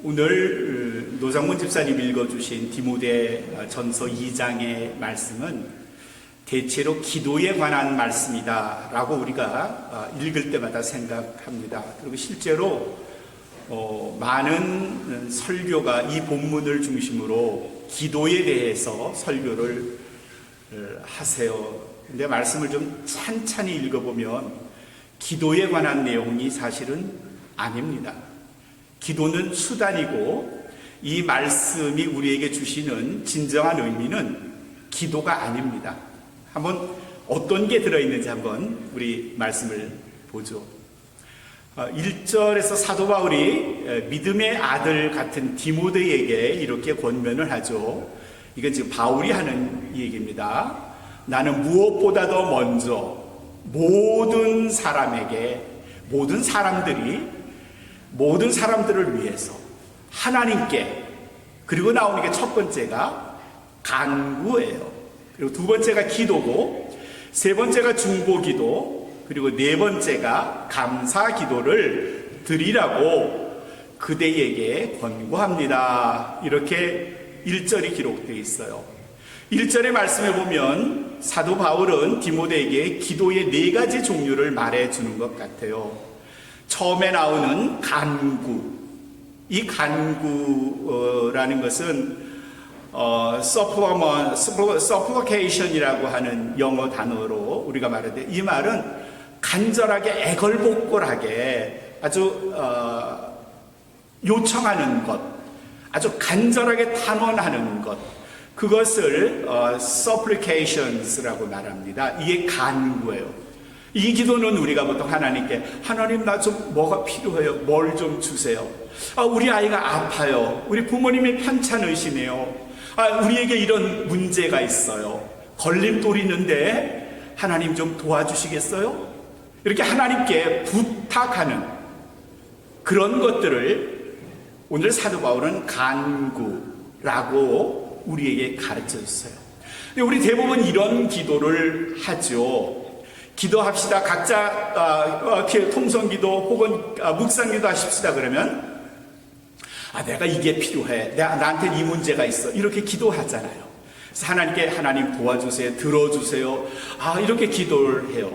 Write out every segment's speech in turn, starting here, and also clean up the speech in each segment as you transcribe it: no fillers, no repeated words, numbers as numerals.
오늘 노상문 집사님 읽어주신 디모데 전서 2장의 말씀은 대체로 기도에 관한 말씀이다 라고 우리가 읽을 때마다 생각합니다. 그리고 실제로 많은 설교가 이 본문을 중심으로 기도에 대해서 설교를 하세요. 근데 말씀을 좀 찬찬히 읽어보면 기도에 관한 내용이 사실은 아닙니다. 기도는 수단이고 이 말씀이 우리에게 주시는 진정한 의미는 기도가 아닙니다. 한번 어떤 게 들어있는지 한번 우리 말씀을 보죠. 1절에서 사도 바울이 믿음의 아들 같은 디모데에게 이렇게 권면을 하죠. 이건 지금 바울이 하는 얘기입니다. 나는 무엇보다도 먼저 모든 사람들을 위해서 하나님께, 그리고 나오는 게 첫 번째가 간구예요. 그리고 두 번째가 기도고, 세 번째가 중보기도, 그리고 네 번째가 감사기도를 드리라고 그대에게 권고합니다. 이렇게 1절이 기록되어 있어요. 1절의 말씀에 보면 사도 바울은 디모데에게 기도의 네 가지 종류를 말해주는 것 같아요. 처음에 나오는 간구. 이 간구라는 것은 supplication이라고 하는 영어 단어로 우리가 말하는데, 이 말은 간절하게 애걸복걸하게 아주 요청하는 것, 아주 간절하게 탄원하는 것, 그것을 supplications라고 말합니다. 이게 간구예요. 이 기도는 우리가 보통 하나님께, 하나님 나 좀 뭐가 필요해요? 뭘 좀 주세요. 우리 아이가 아파요. 우리 부모님이 편찮으시네요. 우리에게 이런 문제가 있어요. 걸림돌이 있는데 하나님 좀 도와주시겠어요? 이렇게 하나님께 부탁하는 그런 것들을 오늘 사도 바울은 간구라고 우리에게 가르쳐 줬어요. 우리 대부분 이런 기도를 하죠. 기도합시다. 각자 통성기도 혹은 묵상기도 하십시다. 그러면 내가 이게 필요해. 나한테 이 문제가 있어. 이렇게 기도하잖아요. 그래서 하나님께 하나님 도와주세요. 들어주세요. 이렇게 기도를 해요.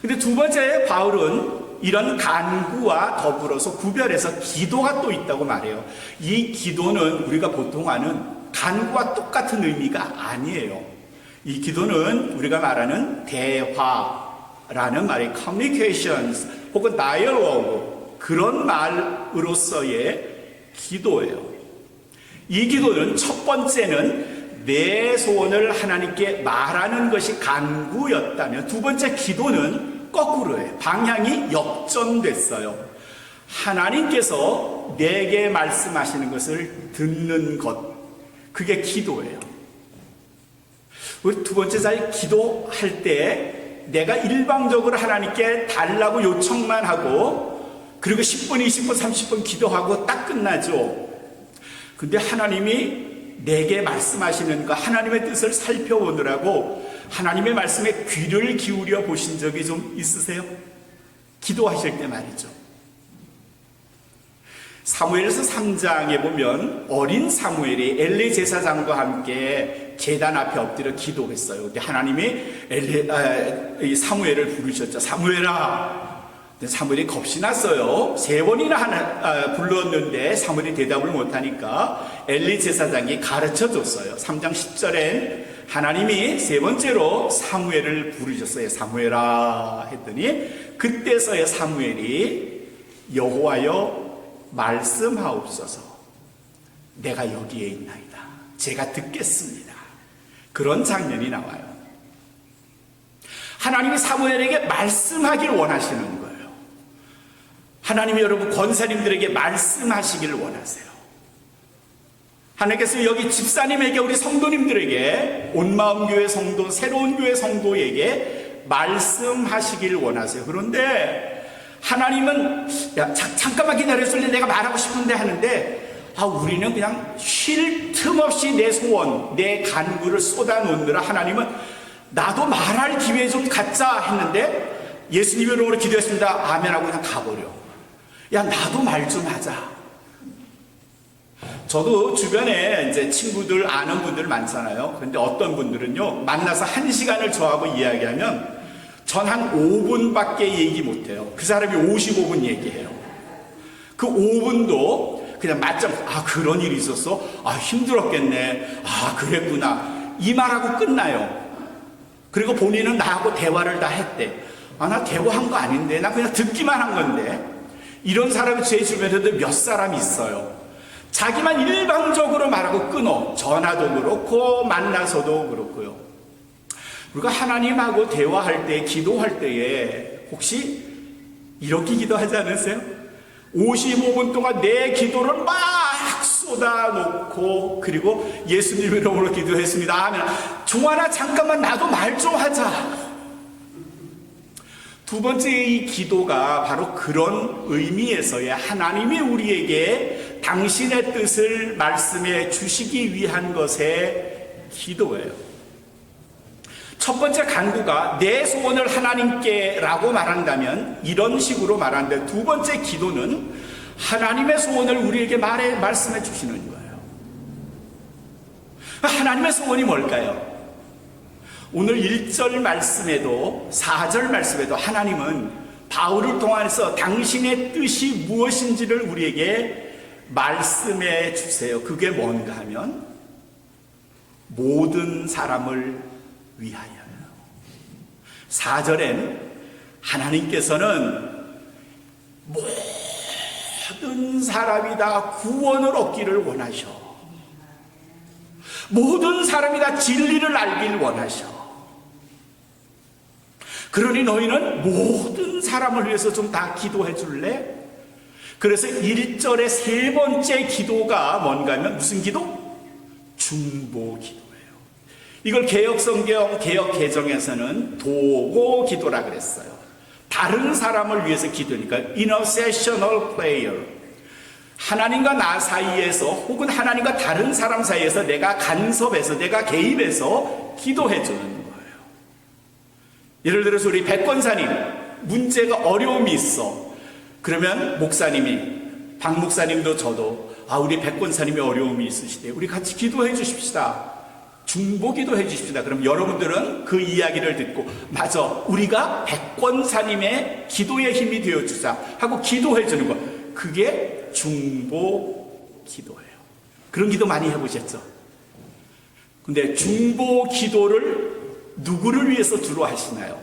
근데 두 번째 바울은 이런 간구와 더불어서 구별해서 기도가 또 있다고 말해요. 이 기도는 우리가 보통 아는 간구와 똑같은 의미가 아니에요. 이 기도는 우리가 말하는 대화라는 말이 communications 혹은 dialogue, 그런 말으로서의 기도예요. 이 기도는 첫 번째는 내 소원을 하나님께 말하는 것이 간구였다면, 두 번째 기도는 거꾸로예요. 방향이 역전됐어요. 하나님께서 내게 말씀하시는 것을 듣는 것, 그게 기도예요. 우리 두 번째 자리 기도할 때 내가 일방적으로 하나님께 달라고 요청만 하고, 그리고 10분, 20분, 30분 기도하고 딱 끝나죠. 근데 하나님이 내게 말씀하시는 거, 하나님의 뜻을 살펴보느라고 하나님의 말씀에 귀를 기울여 보신 적이 좀 있으세요? 기도하실 때 말이죠. 사무엘서 3장에 보면 어린 사무엘이 엘리 제사장과 함께 제단 앞에 엎드려 기도했어요. 근데 하나님이 사무엘을 부르셨죠. 사무엘아. 사무엘이 겁이 났어요. 3번이나 불렀는데 사무엘이 대답을 못하니까 엘리 제사장이 가르쳐줬어요. 3장 10절엔 하나님이 세 번째로 사무엘을 부르셨어요. 사무엘아 했더니, 그때서야 사무엘이 여호와여 말씀하옵소서, 내가 여기에 있나이다. 제가 듣겠습니다. 그런 장면이 나와요. 하나님이 사무엘에게 말씀하길 원하시는 거예요. 하나님이 여러분 권사님들에게 말씀하시기를 원하세요. 하나님께서 여기 집사님에게, 우리 성도님들에게, 온마음교회 성도, 새로운 교회 성도에게 말씀하시기를 원하세요. 그런데 하나님은 잠깐만 기다려줄래? 내가 말하고 싶은데 하는데, 우리는 그냥 쉴 틈 없이 내 소원, 내 간구를 쏟아놓느라 하나님은 나도 말할 기회 좀 갖자 했는데, 예수님 이름으로 기도했습니다. 아멘하고 그냥 가버려. 나도 말 좀 하자. 저도 주변에 이제 친구들, 아는 분들 많잖아요. 그런데 어떤 분들은요, 만나서 1시간을 저하고 이야기하면 전 한 5분밖에 얘기 못해요. 그 사람이 55분 얘기해요. 그 5분도 그냥 맞짱, 아, 그런 일이 있었어? 아, 힘들었겠네. 아, 그랬구나. 이 말하고 끝나요. 그리고 본인은 나하고 대화를 다 했대. 아, 나 대화한 거 아닌데. 나 그냥 듣기만 한 건데. 이런 사람이 제 주변에도 몇 사람이 있어요. 자기만 일방적으로 말하고 끊어. 전화도 그렇고 만나서도 그렇고요. 우리가 하나님하고 대화할 때, 기도할 때에 혹시 이렇게 기도하지 않으세요? 55분 동안 내 기도를 막 쏟아놓고, 그리고 예수님 이름으로 기도했습니다 하면, 종아나 잠깐만 나도 말 좀 하자. 두 번째 이 기도가 바로 그런 의미에서의 하나님이 우리에게 당신의 뜻을 말씀해 주시기 위한 것의 기도예요. 첫 번째 간구가 내 소원을 하나님께 라고 말한다면 이런 식으로 말하는데, 두 번째 기도는 하나님의 소원을 우리에게 말씀해 주시는 거예요. 하나님의 소원이 뭘까요? 오늘 1절 말씀에도 4절 말씀에도 하나님은 바울을 통해서 당신의 뜻이 무엇인지를 우리에게 말씀해 주세요. 그게 뭔가 하면 모든 사람을 위하여요. 4절엔 하나님께서는 모든 사람이 다 구원을 얻기를 원하셔. 모든 사람이 다 진리를 알길 원하셔. 그러니 너희는 모든 사람을 위해서 좀 다 기도해 줄래? 그래서 1절의 세 번째 기도가 뭔가 하면 무슨 기도? 중보 기도예요. 이걸 개혁성경, 개혁개정에서는 도고 기도라 그랬어요. 다른 사람을 위해서 기도니까 intercessional prayer. 하나님과 나 사이에서 혹은 하나님과 다른 사람 사이에서 내가 간섭해서, 내가 개입해서 기도해 주는 거예요. 예를 들어서 우리 백권사님 문제가 어려움이 있어. 그러면 목사님이, 박 목사님도 저도, 아, 우리 백권사님이 어려움이 있으시대. 우리 같이 기도해 주십시다. 중보 기도해 주십시다. 그럼 여러분들은 그 이야기를 듣고, 맞아, 우리가 백권사님의 기도의 힘이 되어주자 하고 기도해 주는 거. 그게 중보 기도예요. 그런 기도 많이 해보셨죠? 근데 중보 기도를 누구를 위해서 주로 하시나요?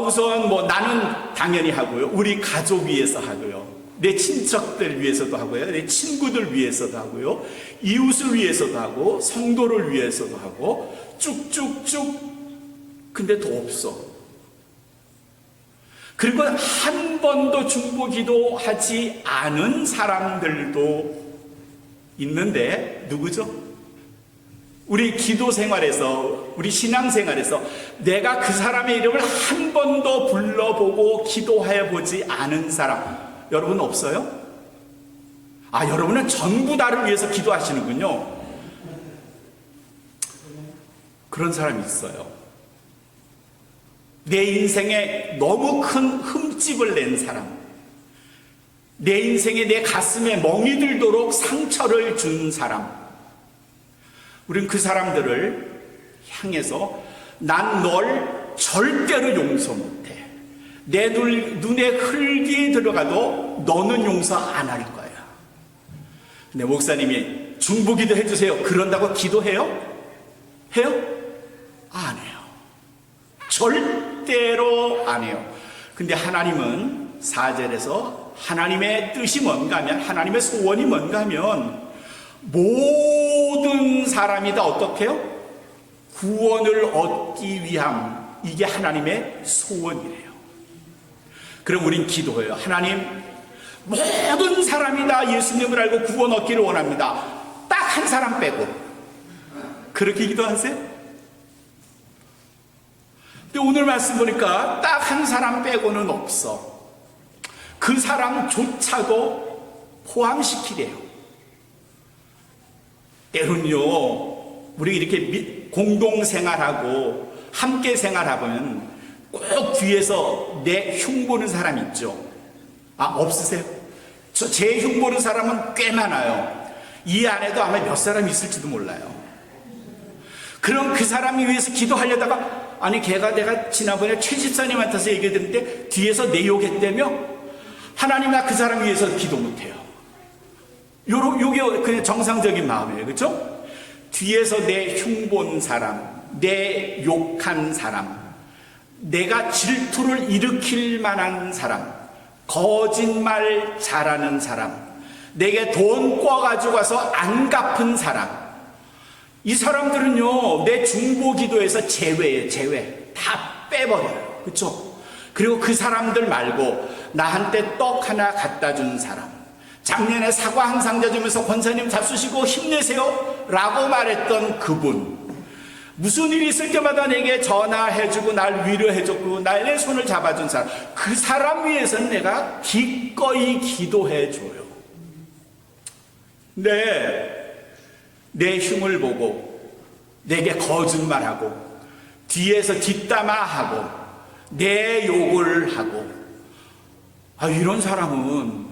우선 나는 당연히 하고요. 우리 가족 위해서 하고요. 내 친척들 위해서도 하고요. 내 친구들 위해서도 하고요. 이웃을 위해서도 하고, 성도를 위해서도 하고, 쭉쭉쭉. 근데 더 없어. 그리고 한 번도 중보 기도하지 않은 사람들도 있는데, 누구죠? 우리 기도 생활에서, 우리 신앙 생활에서 내가 그 사람의 이름을 한 번도 불러보고 기도해 보지 않은 사람, 여러분 없어요? 여러분은 전부 다를 위해서 기도하시는군요. 그런 사람이 있어요. 내 인생에 너무 큰 흠집을 낸 사람, 내 인생에, 내 가슴에 멍이 들도록 상처를 준 사람, 우린 그 사람들을 향해서 난 널 절대로 용서 못해. 내 눈에 흙이 들어가도 너는 용서 안 할 거야. 근데 목사님이 중보기도 해주세요. 그런다고 기도해요? 해요? 안 해요. 절대로 안 해요. 근데 하나님은 4절에서 하나님의 뜻이 뭔가 하면, 하나님의 소원이 뭔가 하면, 모든 사람이 다 어떻게 해요? 구원을 얻기 위함. 이게 하나님의 소원이래요. 그럼 우린 기도해요. 하나님, 모든 사람이 다 예수님을 알고 구원 얻기를 원합니다. 딱 한 사람 빼고. 그렇게 기도하세요? 근데 오늘 말씀 보니까 딱 한 사람 빼고는 없어. 그 사람조차도 포함시키래요. 때론요, 우리 이렇게 공동생활하고 함께 생활하면 꼭 뒤에서 내 흉보는 사람 있죠? 없으세요? 제 흉보는 사람은 꽤 많아요. 이 안에도 아마 몇 사람이 있을지도 몰라요. 그럼 그 사람이 위해서 기도하려다가 아니 걔가 내가 지난번에 최 집사님한테서 얘기 듣는데 뒤에서 내 욕했다며 하나님 나 그 사람 위해서 기도 못해요. 요게 그냥 정상적인 마음이에요. 그렇죠? 뒤에서 내 흉본 사람, 내 욕한 사람, 내가 질투를 일으킬 만한 사람, 거짓말 잘하는 사람, 내게 돈 꿔가지고 가서 안 갚은 사람, 이 사람들은요 내 중보 기도에서 제외예요. 제외 다 빼버려요. 그렇죠? 그리고 그 사람들 말고 나한테 떡 하나 갖다 준 사람, 작년에 사과 한 상자 주면서 권사님 잡수시고 힘내세요 라고 말했던 그분, 무슨 일이 있을 때마다 내게 전화해주고 날 위로해줬고 나의 손을 잡아준 사람, 그 사람 위해서는 내가 기꺼이 기도해줘요. 내 흉을 보고 내게 거짓말하고 뒤에서 뒷담화하고 내 욕을 하고 이런 사람은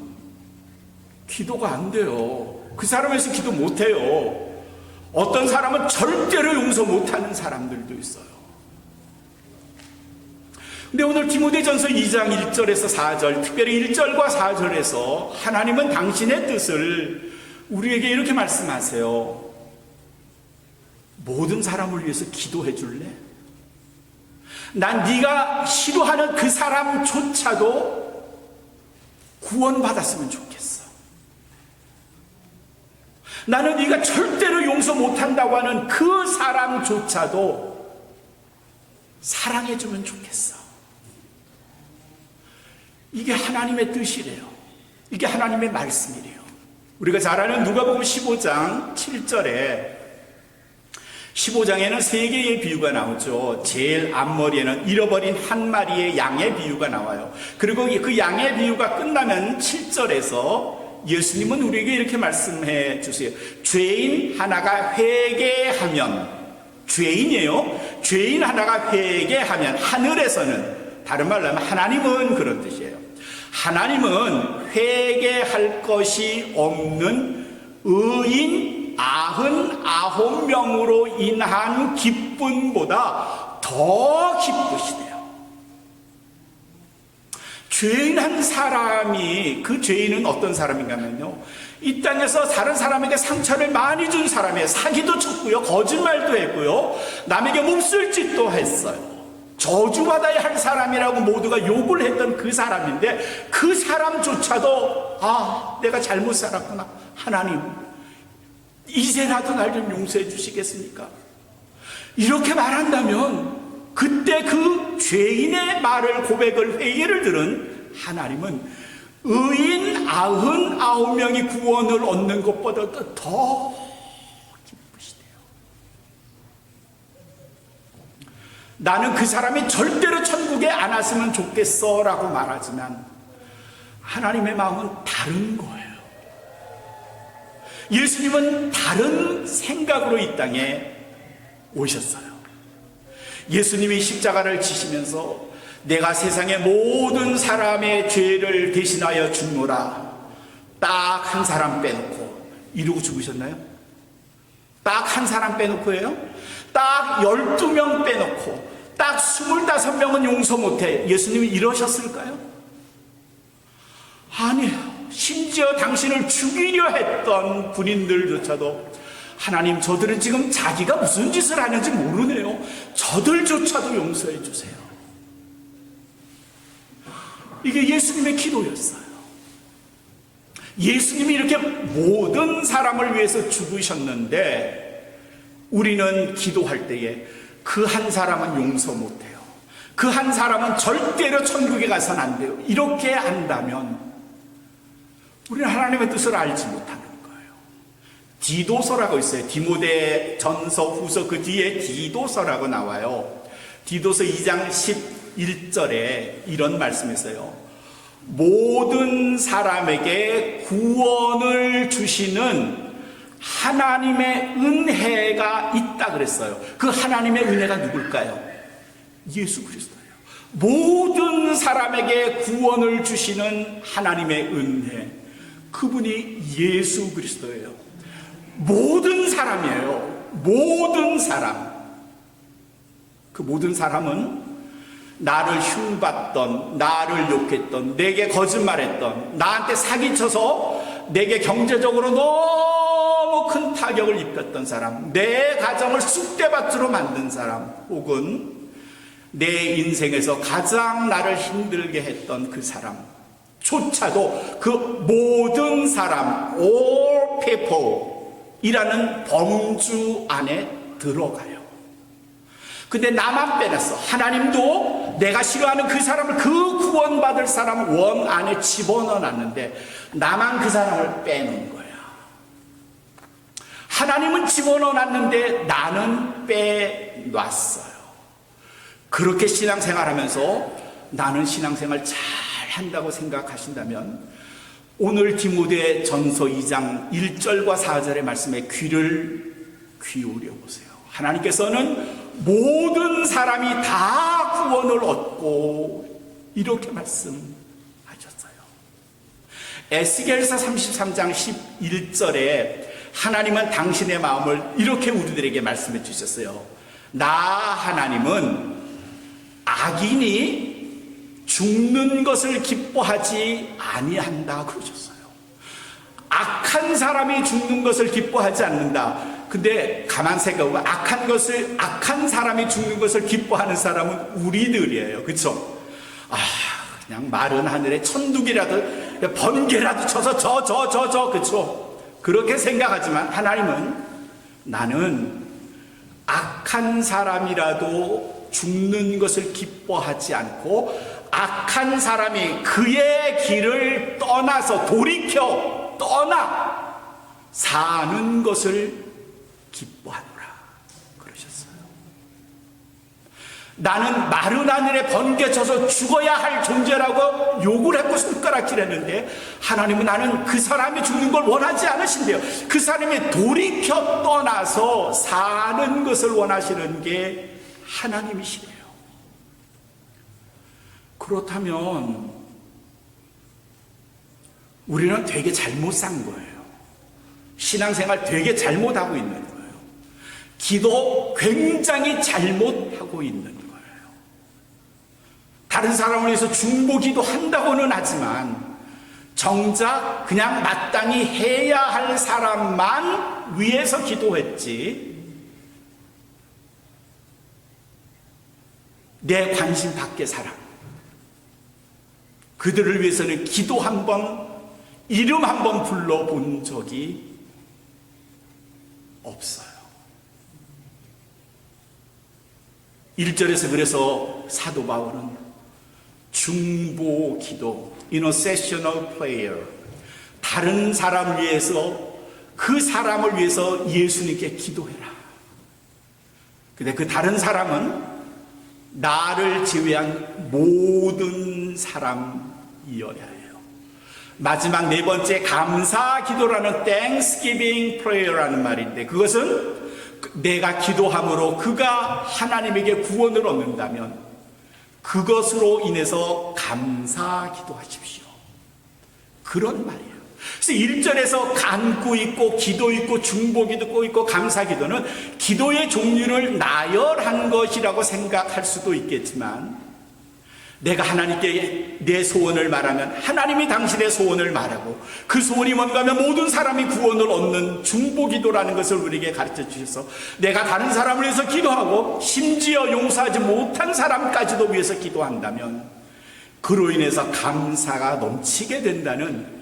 기도가 안 돼요. 그 사람에서 기도 못해요. 어떤 사람은 절대로 용서 못하는 사람들도 있어요. 근데 오늘 디모데전서 2장 1절에서 4절, 특별히 1절과 4절에서 하나님은 당신의 뜻을 우리에게 이렇게 말씀하세요. 모든 사람을 위해서 기도해 줄래? 난 네가 싫어하는 그 사람조차도 구원받았으면 좋겠어. 나는 네가 절대로 용서 못한다고 하는 그 사람조차도 사랑해주면 좋겠어. 이게 하나님의 뜻이래요. 이게 하나님의 말씀이래요. 우리가 잘 아는 누가복음 15장 7절에 15장에는 세 개의 비유가 나오죠. 제일 앞머리에는 잃어버린 한 마리의 양의 비유가 나와요. 그리고 그 양의 비유가 끝나면 7절에서 예수님은 우리에게 이렇게 말씀해 주세요. 죄인 하나가 회개하면, 죄인이에요. 죄인 하나가 회개하면 하늘에서는, 다른 말로 하면 하나님은 그런 뜻이에요. 하나님은 회개할 것이 없는 의인 99명으로 인한 기쁨보다 더 기쁘시대요. 죄인 한 사람이, 그 죄인은 어떤 사람인가 하면요, 이 땅에서 다른 사람에게 상처를 많이 준 사람이에요. 사기도 쳤고요, 거짓말도 했고요, 남에게 몹쓸 짓도 했어요. 저주받아야 할 사람이라고 모두가 욕을 했던 그 사람인데, 그 사람조차도 내가 잘못 살았구나, 하나님 이제라도 날 좀 용서해 주시겠습니까? 이렇게 말한다면 그때 그 죄인의 말을, 고백을, 회개를 들은 하나님은 의인 99명이 구원을 얻는 것보다 더 기쁘시대요. 나는 그 사람이 절대로 천국에 안 왔으면 좋겠어 라고 말하지만 하나님의 마음은 다른 거예요. 예수님은 다른 생각으로 이 땅에 오셨어요. 예수님이 십자가를 지시면서 내가 세상의 모든 사람의 죄를 대신하여 죽노라, 딱 한 사람 빼놓고 이러고 죽으셨나요? 딱 한 사람 빼놓고예요? 딱 12명 빼놓고 딱 25명은 용서 못해. 예수님이 이러셨을까요? 아니에요. 심지어 당신을 죽이려 했던 군인들조차도 하나님, 저들은 지금 자기가 무슨 짓을 하는지 모르네요. 저들조차도 용서해 주세요. 이게 예수님의 기도였어요. 예수님이 이렇게 모든 사람을 위해서 죽으셨는데 우리는 기도할 때에 그 한 사람은 용서 못해요. 그 한 사람은 절대로 천국에 가서는 안 돼요. 이렇게 한다면 우리는 하나님의 뜻을 알지 못하는 거예요. 디도서라고 있어요. 디모데 전서 후서 그 뒤에 디도서라고 나와요. 디도서 2장 11절에 이런 말씀이 있어요. 모든 사람에게 구원을 주시는 하나님의 은혜가 있다 그랬어요. 그 하나님의 은혜가 누굴까요? 예수 그리스도예요. 모든 사람에게 구원을 주시는 하나님의 은혜, 그분이 예수 그리스도예요. 모든 사람이에요. 모든 사람. 그 모든 사람은 나를 흉봤던, 나를 욕했던, 내게 거짓말했던, 나한테 사기쳐서 내게 경제적으로 너무 큰 타격을 입혔던 사람, 내 가정을 쑥대밭으로 만든 사람, 혹은 내 인생에서 가장 나를 힘들게 했던 그 사람 조차도 그 모든 사람, all people 이라는 범주 안에 들어가요. 근데 나만 빼냈어. 하나님도 내가 싫어하는 그 사람을, 그 구원받을 사람 원 안에 집어넣어놨는데 나만 그 사람을 빼놓은 거야. 하나님은 집어넣어놨는데 나는 빼놨어요. 그렇게 신앙생활하면서 나는 신앙생활 잘 한다고 생각하신다면 오늘 디모데 전서 2장 1절과 4절의 말씀에 귀를 기울여 보세요. 하나님께서는 모든 사람이 다 구원을 얻고 이렇게 말씀하셨어요. 에스겔서 33장 11절에 하나님은 당신의 마음을 이렇게 우리들에게 말씀해 주셨어요. 나 하나님은 악인이 죽는 것을 기뻐하지 아니한다 그러셨어요. 악한 사람이 죽는 것을 기뻐하지 않는다. 근데 가만 생각해보면 악한 사람이 죽는 것을 기뻐하는 사람은 우리들이에요. 그렇죠? 그냥 마른 하늘에 천둥이라도 번개라도 쳐서 그렇죠? 그렇게 생각하지만 하나님은 나는 악한 사람이라도 죽는 것을 기뻐하지 않고 악한 사람이 그의 길을 떠나서 돌이켜 떠나 사는 것을 기뻐하노라 그러셨어요. 나는 마른 하늘에 번개 쳐서 죽어야 할 존재라고 욕을 했고 손가락질했는데 하나님은 나는 그 사람이 죽는 걸 원하지 않으신대요. 그 사람이 돌이켜 떠나서 사는 것을 원하시는 게 하나님이시래요. 그렇다면 우리는 되게 잘못 산 거예요. 신앙생활 되게 잘못하고 있는 거예요. 기도 굉장히 잘못하고 있는 거예요. 다른 사람을 위해서 중보기도 한다고는 하지만 정작 그냥 마땅히 해야 할 사람만 위해서 기도했지 내 관심 밖의 사람, 그들을 위해서는 기도 한 번, 이름 한 번 불러본 적이 없어요. 1절에서 그래서 사도 바울은 중보 기도, intercessional prayer, 다른 사람을 위해서, 그 사람을 위해서 예수님께 기도해라. 근데 그 다른 사람은 나를 제외한 모든 사람이어야 해요. 마지막 네 번째 감사 기도라는 Thanksgiving prayer라는 말인데 그것은 내가 기도함으로 그가 하나님에게 구원을 얻는다면 그것으로 인해서 감사 기도하십시오. 그런 말이에요. 그래서 1절에서 간구 있고 기도 있고 중보기도 있고 감사기도는 기도의 종류를 나열한 것이라고 생각할 수도 있겠지만 내가 하나님께 내 소원을 말하면 하나님이 당신의 소원을 말하고 그 소원이 뭔가 하면 모든 사람이 구원을 얻는 중보기도라는 것을 우리에게 가르쳐 주셔서 내가 다른 사람을 위해서 기도하고 심지어 용서하지 못한 사람까지도 위해서 기도한다면 그로 인해서 감사가 넘치게 된다는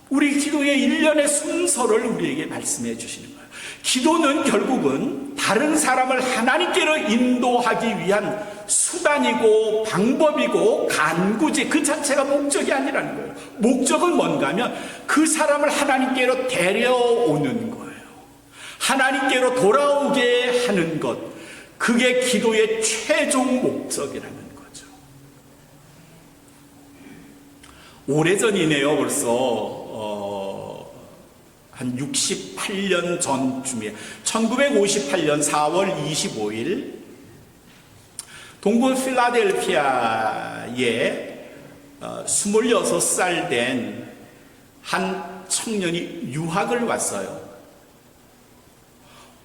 우리 기도의 일련의 순서를 우리에게 말씀해 주시는 거예요. 기도는 결국은 다른 사람을 하나님께로 인도하기 위한 수단이고 방법이고 간구지 그 자체가 목적이 아니라는 거예요. 목적은 뭔가 하면 그 사람을 하나님께로 데려오는 거예요. 하나님께로 돌아오게 하는 것, 그게 기도의 최종 목적이라는 거죠. 오래전이네요. 벌써 한 68년 전쯤에 1958년 4월 25일 동부 필라델피아에 26살 된 한 청년이 유학을 왔어요.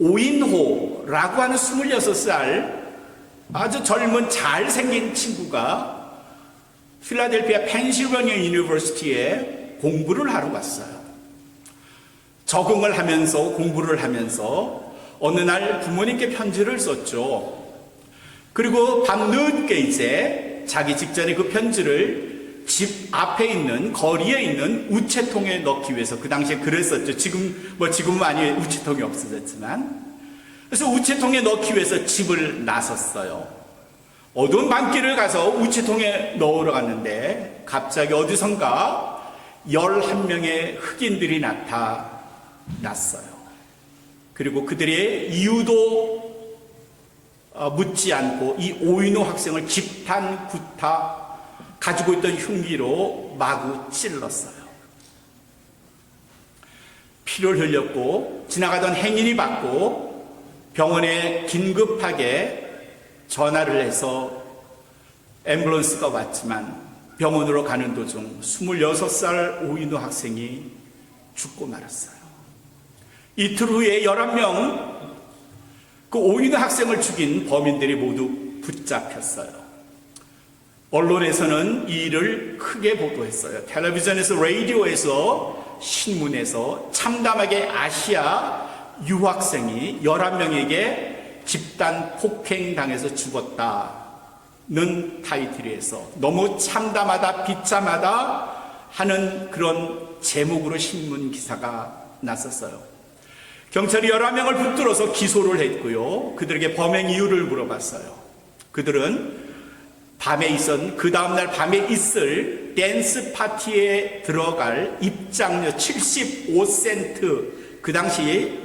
오인호라고 하는 26살 아주 젊은 잘생긴 친구가 필라델피아 펜실베니아 유니버시티에 공부를 하러 갔어요. 적응을 하면서 공부를 하면서 어느 날 부모님께 편지를 썼죠. 그리고 밤늦게 이제 자기 직전에 그 편지를 집 앞에 있는 거리에 있는 우체통에 넣기 위해서, 그 당시에 그랬었죠. 지금은 많이 우체통이 없어졌지만, 그래서 우체통에 넣기 위해서 집을 나섰어요. 어두운 밤길을 가서 우체통에 넣으러 갔는데 갑자기 어디선가 11명의 흑인들이 나타났어요. 그리고 그들의 이유도 묻지 않고 이 오인호 학생을 집단 구타, 가지고 있던 흉기로 마구 찔렀어요. 피를 흘렸고 지나가던 행인이 받고 병원에 긴급하게 전화를 해서 앰뷸런스가 왔지만 병원으로 가는 도중 26살 오인호 학생이 죽고 말았어요. 이틀 후에 11명 그 오인호 학생을 죽인 범인들이 모두 붙잡혔어요. 언론에서는 이 일을 크게 보도했어요. 텔레비전에서, 라디오에서, 신문에서 참담하게 아시아 유학생이 11명에게 집단 폭행당해서 죽었다는 타이틀에서 너무 참담하다, 비참하다 하는 그런 제목으로 신문 기사가 났었어요. 경찰이 11명을 붙들어서 기소를 했고요. 그들에게 범행 이유를 물어봤어요. 그들은 그 다음날 밤에 있을 댄스 파티에 들어갈 입장료 75센트, 그 당시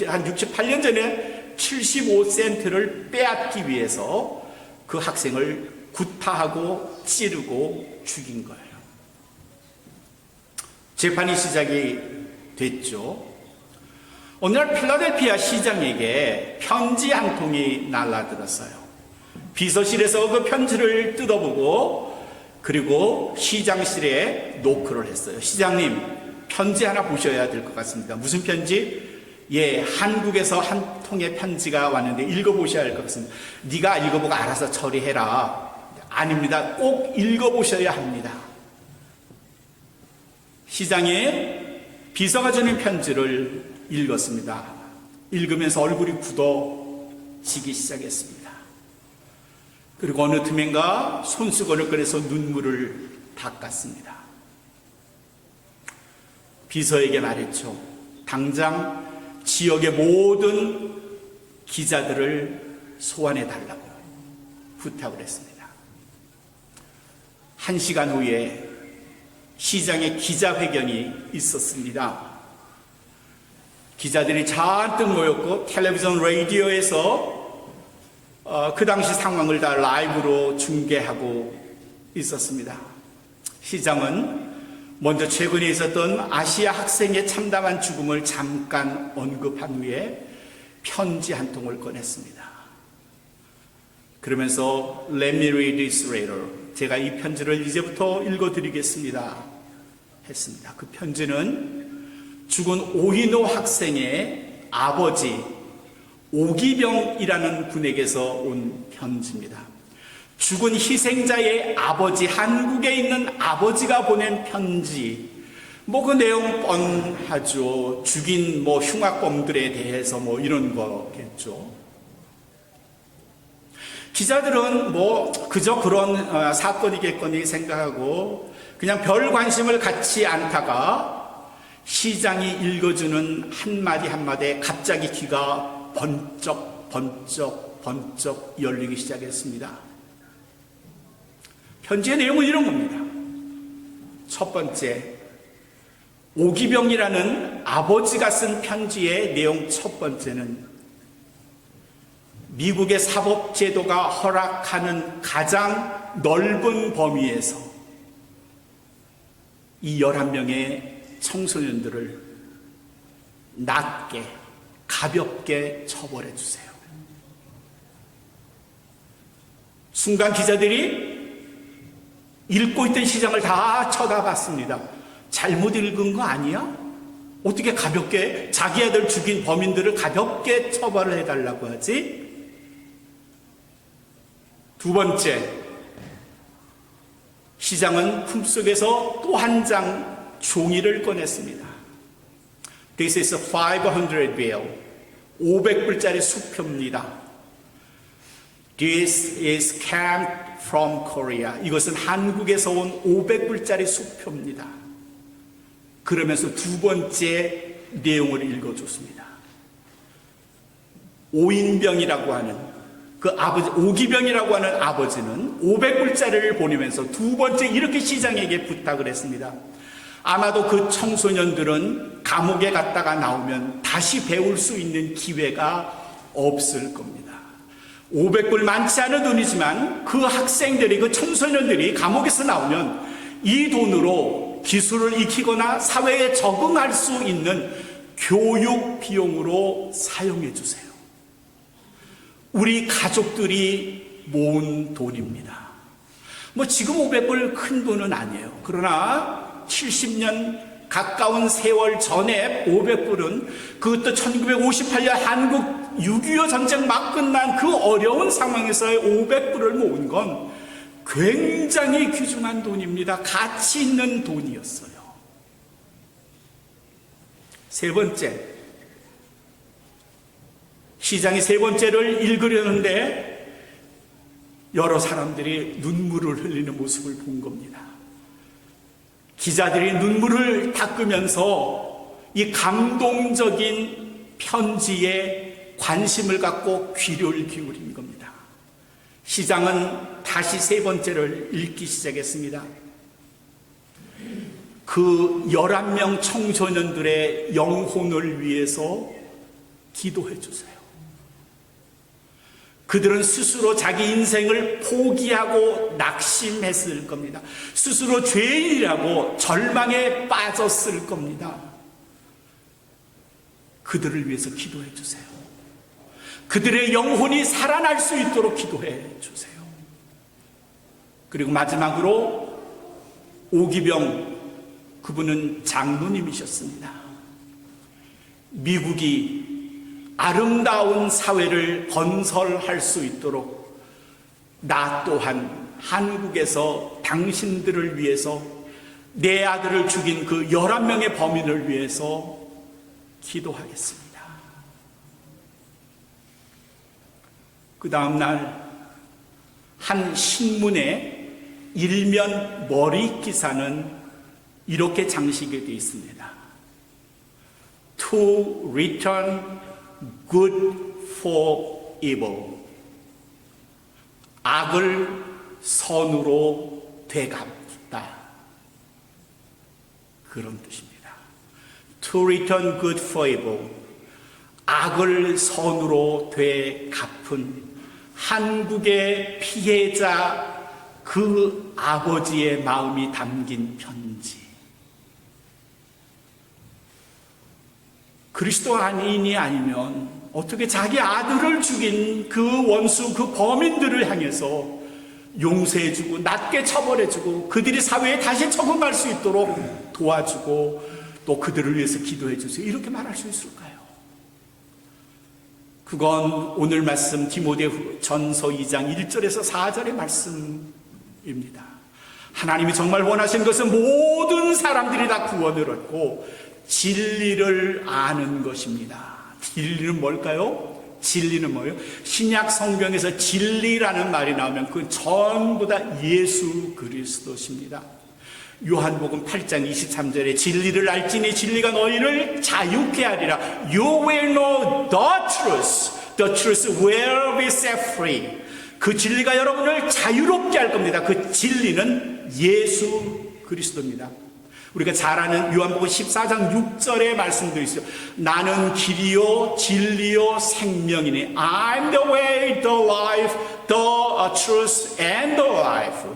한 68년 전에 75센트를 빼앗기 위해서 그 학생을 구타하고 찌르고 죽인 거예요. 재판이 시작이 됐죠. 오늘 필라델피아 시장에게 편지 한 통이 날아들었어요. 비서실에서 그 편지를 뜯어보고 그리고 시장실에 노크를 했어요. 시장님, 편지 하나 보셔야 될 것 같습니다. 무슨 편지? 예, 한국에서 한 통의 편지가 왔는데 읽어보셔야 할 것 같습니다. 네가 읽어보고 알아서 처리해라. 아닙니다. 꼭 읽어보셔야 합니다. 시장에 비서가 주는 편지를 읽었습니다. 읽으면서 얼굴이 굳어지기 시작했습니다. 그리고 어느 틈엔가 손수건을 꺼내서 눈물을 닦았습니다. 비서에게 말했죠. 당장 지역의 모든 기자들을 소환해달라고 부탁을 했습니다. 1시간 후에 시장에 기자회견이 있었습니다. 기자들이 잔뜩 모였고 텔레비전, 라디오에서 그 당시 상황을 다 라이브로 중계하고 있었습니다. 시장은 먼저 최근에 있었던 아시아 학생의 참담한 죽음을 잠깐 언급한 후에 편지 한 통을 꺼냈습니다. 그러면서 Let me read this letter. 제가 이 편지를 이제부터 읽어드리겠습니다 했습니다. 그 편지는 죽은 오인호 학생의 아버지 오기병이라는 분에게서 온 편지입니다. 죽은 희생자의 아버지, 한국에 있는 아버지가 보낸 편지. 그 내용 뻔하죠. 죽인 흉악범들에 대해서 이런 거겠죠. 기자들은 그저 그런 사건이겠거니 생각하고 그냥 별 관심을 갖지 않다가 시장이 읽어주는 한마디 한마디에 갑자기 귀가 번쩍 열리기 시작했습니다. 편지의 내용은 이런 겁니다. 첫 번째, 오기병이라는 아버지가 쓴 편지의 내용 첫 번째는 미국의 사법제도가 허락하는 가장 넓은 범위에서 이 11명의 청소년들을 낮게, 가볍게 처벌해 주세요. 순간 기자들이 읽고 있던 시장을 다 쳐다봤습니다. 잘못 읽은 거 아니야? 어떻게 가볍게 자기 아들 죽인 범인들을 가볍게 처벌을 해달라고 하지? 두 번째, 시장은 품속에서 또 한 장 종이를 꺼냈습니다. This is a 500 bill. 500불짜리 수표입니다. This is came from Korea. 이것은 한국에서 온 500불짜리 수표입니다. 그러면서 두 번째 내용을 읽어줬습니다. 오인병이라고 하는 그 아버지, 오기병이라고 하는 아버지는 500불짜리를 보내면서 두 번째 이렇게 시장에게 부탁을 했습니다. 아마도 그 청소년들은 감옥에 갔다가 나오면 다시 배울 수 있는 기회가 없을 겁니다. 500불 많지 않은 돈이지만 그 학생들이, 그 청소년들이 감옥에서 나오면 이 돈으로 기술을 익히거나 사회에 적응할 수 있는 교육 비용으로 사용해 주세요. 우리 가족들이 모은 돈입니다. 지금 500불 큰 돈은 아니에요. 그러나 70년 가까운 세월 전에 500불은, 그것도 1958년 한국 6.25 전쟁 막 끝난 그 어려운 상황에서의 500불을 모은 건 굉장히 귀중한 돈입니다. 가치 있는 돈이었어요. 세 번째, 시장이 세 번째를 읽으려는데 여러 사람들이 눈물을 흘리는 모습을 본 겁니다. 기자들이 눈물을 닦으면서 이 감동적인 편지에 관심을 갖고 귀를 기울인 겁니다. 시장은 다시 세 번째를 읽기 시작했습니다. 그 11명 청소년들의 영혼을 위해서 기도해 주세요. 그들은 스스로 자기 인생을 포기하고 낙심했을 겁니다. 스스로 죄인이라고 절망에 빠졌을 겁니다. 그들을 위해서 기도해 주세요. 그들의 영혼이 살아날 수 있도록 기도해 주세요. 그리고 마지막으로 오기병, 그분은 장로님이셨습니다. 미국이 아름다운 사회를 건설할 수 있도록 나 또한 한국에서 당신들을 위해서, 내 아들을 죽인 그 11명의 범인을 위해서 기도하겠습니다. 그 다음 날 한 신문의 일면 머리 기사는 이렇게 장식이 되어 있습니다. To return good for evil. 악을 선으로 되갚다. 그런 뜻입니다. To return good for evil. 악을 선으로 되갚은 한국의 피해자 그 아버지의 마음이 담긴 편지. 그리스도인이 아니면 어떻게 자기 아들을 죽인 그 원수, 그 범인들을 향해서 용서해주고 낮게 처벌해주고 그들이 사회에 다시 적응할 수 있도록 도와주고 또 그들을 위해서 기도해주세요, 이렇게 말할 수 있을까요? 그건 오늘 말씀 디모데전서 2장 1절에서 4절의 말씀입니다. 하나님이 정말 원하시는 것은 모든 사람들이 다 구원을 얻고 진리를 아는 것입니다. 진리는 뭘까요? 진리는 뭐예요? 신약 성경에서 진리라는 말이 나오면 그건 전부 다 예수 그리스도십니다. 요한복음 8장 23절에 진리를 알지니 진리가 너희를 자유케 하리라. You will know the truth will be set free. 그 진리가 여러분을 자유롭게 할 겁니다. 그 진리는 예수 그리스도입니다. 우리가 잘 아는 요한복음 14장 6절의 말씀도 있어요. 나는 길이요 진리요 생명이니. I'm the way, the life, the truth and the life.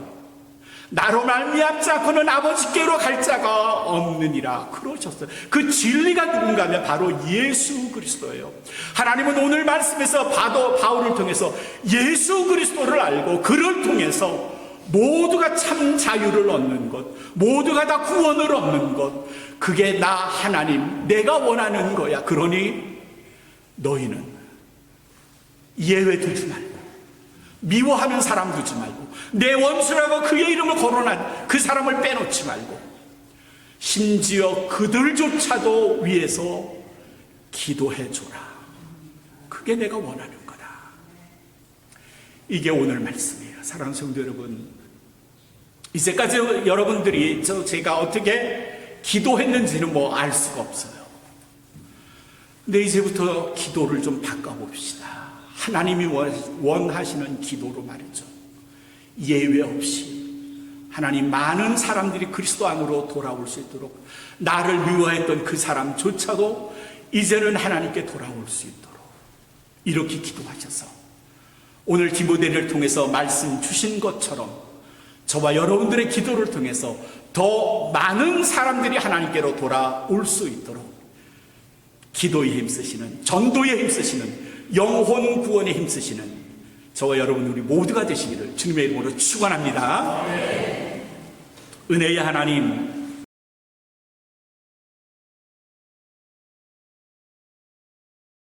나로 말미암자 그는 아버지께로 갈 자가 없느니라 그러셨어요. 그 진리가 누군가 하면 바로 예수 그리스도예요. 하나님은 오늘 말씀에서 바울을 통해서 예수 그리스도를 알고 그를 통해서 모두가 참 자유를 얻는 것, 모두가 다 구원을 얻는 것, 그게 나 하나님 내가 원하는 거야. 그러니 너희는 예외 두지 말고 미워하는 사람 두지 말고 내 원수라고 그의 이름을 거론한 그 사람을 빼놓지 말고 심지어 그들조차도 위해서 기도해 줘라. 그게 내가 원하는 거다. 이게 오늘 말씀이에요. 사랑하는 성도 여러분, 이제까지 여러분들이 제가 어떻게 기도했는지는 뭐 알 수가 없어요. 근데 이제부터 기도를 좀 바꿔봅시다. 하나님이 원하시는 기도로 말이죠. 예외 없이 하나님 많은 사람들이 그리스도 안으로 돌아올 수 있도록, 나를 미워했던 그 사람조차도 이제는 하나님께 돌아올 수 있도록 이렇게 기도하셔서 오늘 디모데를 통해서 말씀 주신 것처럼 저와 여러분들의 기도를 통해서 더 많은 사람들이 하나님께로 돌아올 수 있도록 기도에 힘쓰시는, 전도에 힘쓰시는, 영혼 구원에 힘쓰시는 저와 여러분 우리 모두가 되시기를 주님의 이름으로 축원합니다. 은혜의 하나님,